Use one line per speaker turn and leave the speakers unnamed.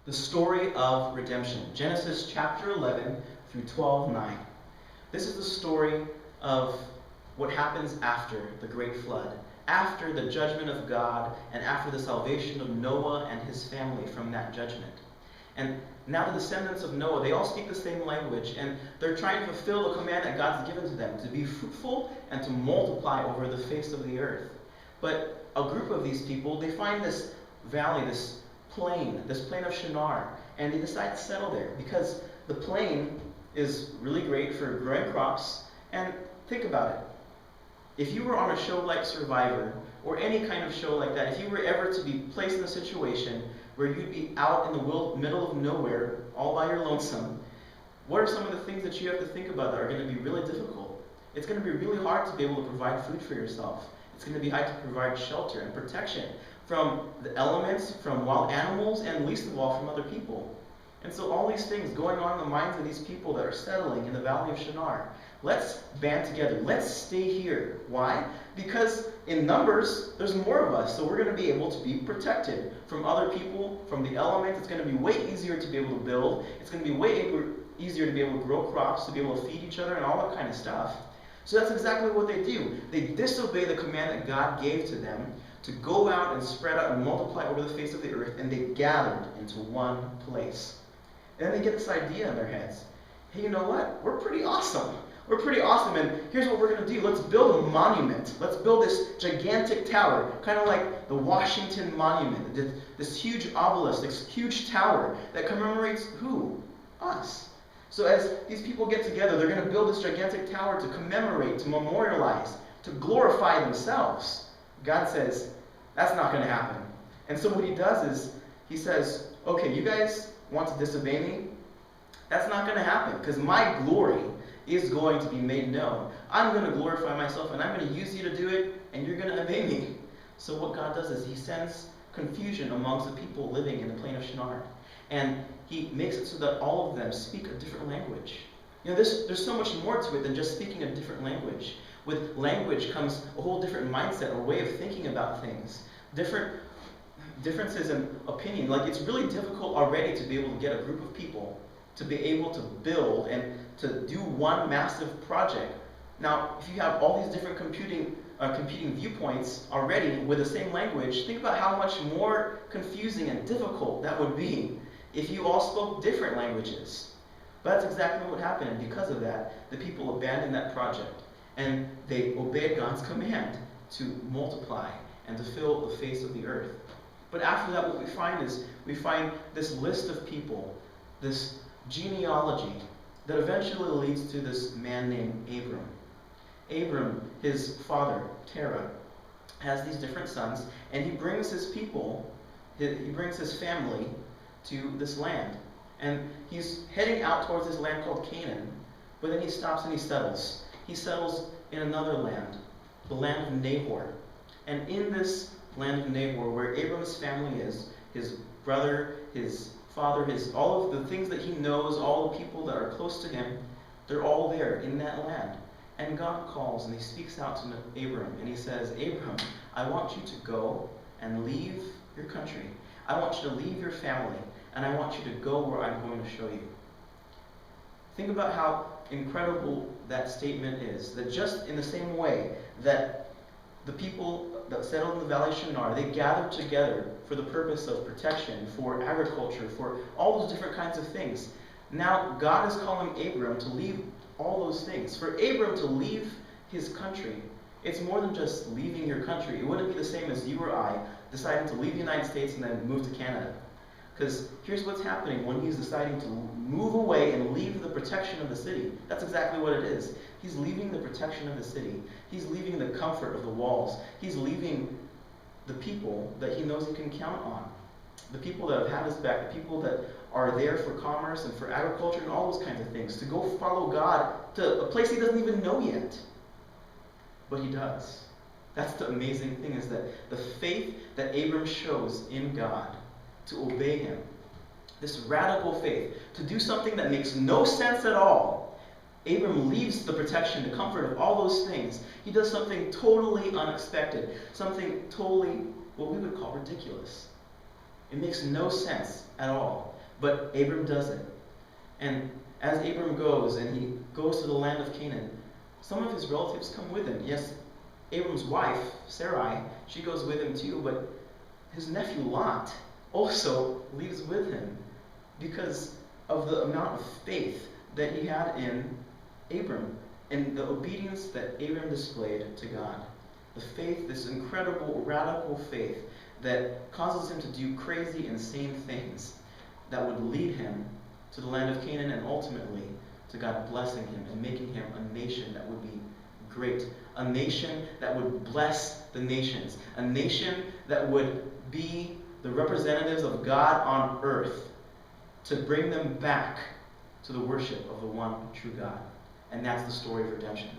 the story of redemption. Genesis chapter 11 through 12:9. This is the story of what happens after the great flood, after the judgment of God, and after the salvation of Noah and his family from that judgment. And now the descendants of Noah, they all speak the same language, and they're trying to fulfill the command that God's given to them, to be fruitful and to multiply over the face of the earth. But a group of these people, they find this valley, this plain of Shinar, and they decide to settle there because the plain is really great for growing crops. And think about it. If you were on a show like Survivor, or any kind of show like that, if you were ever to be placed in a situation where you'd be out in the middle of nowhere, all by your lonesome, what are some of the things that you have to think about that are going to be really difficult? It's going to be really hard to be able to provide food for yourself. It's going to be hard to provide shelter and protection from the elements, from wild animals, and least of all from other people. And so all these things going on in the minds of these people that are settling in the valley of Shinar. Let's band together. Let's stay here. Why? Because in numbers, there's more of us, so we're going to be able to be protected from other people, from the elements. It's going to be way easier to be able to build. It's going to be way easier to be able to grow crops, to be able to feed each other, and all that kind of stuff. So that's exactly what they do. They disobey the command that God gave to them to go out and spread out and multiply over the face of the earth, and they gathered into one place. And then they get this idea in their heads. Hey, you know what? We're pretty awesome. We're pretty awesome, and here's what we're going to do. Let's build a monument. Let's build this gigantic tower, kind of like the Washington Monument, this huge obelisk, this huge tower that commemorates who? Us. So as these people get together, they're going to build this gigantic tower to commemorate, to memorialize, to glorify themselves. God says, that's not going to happen. And so what he does is, he says, okay, you guys want to disobey me? That's not going to happen, because my glory is going to be made known. I'm going to glorify myself, and I'm going to use you to do it, and you're going to obey me. So what God does is he sends confusion amongst the people living in the plain of Shinar. And he makes it so that all of them speak a different language. You know, there's so much more to it than just speaking a different language. With language comes a whole different mindset or way of thinking about things. Differences in opinion. Like, it's really difficult already to be able to get a group of people to be able to build and to do one massive project. Now, if you have all these different competing viewpoints already with the same language, think about how much more confusing and difficult that would be if you all spoke different languages. But that's exactly what happened, and because of that, the people abandoned that project, and they obeyed God's command to multiply and to fill the face of the earth. But after that, what we find is, we find this list of people, this genealogy, that eventually leads to this man named Abram. Abram, his father, Terah, has these different sons, and he brings his people, he brings his family to this land. And he's heading out towards this land called Canaan, but then he stops and he settles. He settles in another land, the land of Nahor. And in this land of Nahor, where Abram's family is, his brother, his father, all of the things that he knows, all the people that are close to him, they're all there in that land. And God calls and he speaks out to Abram, and he says, Abram, I want you to go and leave your country. I want you to leave your family, and I want you to go where I'm going to show you. Think about how incredible that statement is, that just in the same way that the people that settled in the valley of Shinar, they gathered together for the purpose of protection, for agriculture, for all those different kinds of things. Now God is calling Abram to leave all those things. For Abram to leave his country, it's more than just leaving your country. It wouldn't be the same as you or I deciding to leave the United States and then move to Canada. Because here's what's happening when he's deciding to move away and leave the protection of the city. That's exactly what it is. He's leaving the protection of the city. He's leaving the comfort of the walls. He's leaving the people that he knows he can count on. The people that have had his back, the people that are there for commerce and for agriculture and all those kinds of things, to go follow God to a place he doesn't even know yet. But he does. That's the amazing thing, is that the faith that Abram shows in God to obey him, this radical faith, to do something that makes no sense at all. Abram leaves the protection, the comfort of all those things. He does something totally unexpected, something totally what we would call ridiculous. It makes no sense at all. But Abram does it. And as Abram goes, and he goes to the land of Canaan, some of his relatives come with him. Yes, Abram's wife, Sarai, she goes with him too, but his nephew Lot also leaves with him because of the amount of faith that he had in Abram and the obedience that Abram displayed to God. The faith, this incredible, radical faith that causes him to do crazy, insane things that would lead him to the land of Canaan and ultimately to God blessing him and making him a nation that would be great. A nation that would bless the nations. A nation that would be the representatives of God on earth to bring them back to the worship of the one true God. And that's the story of redemption.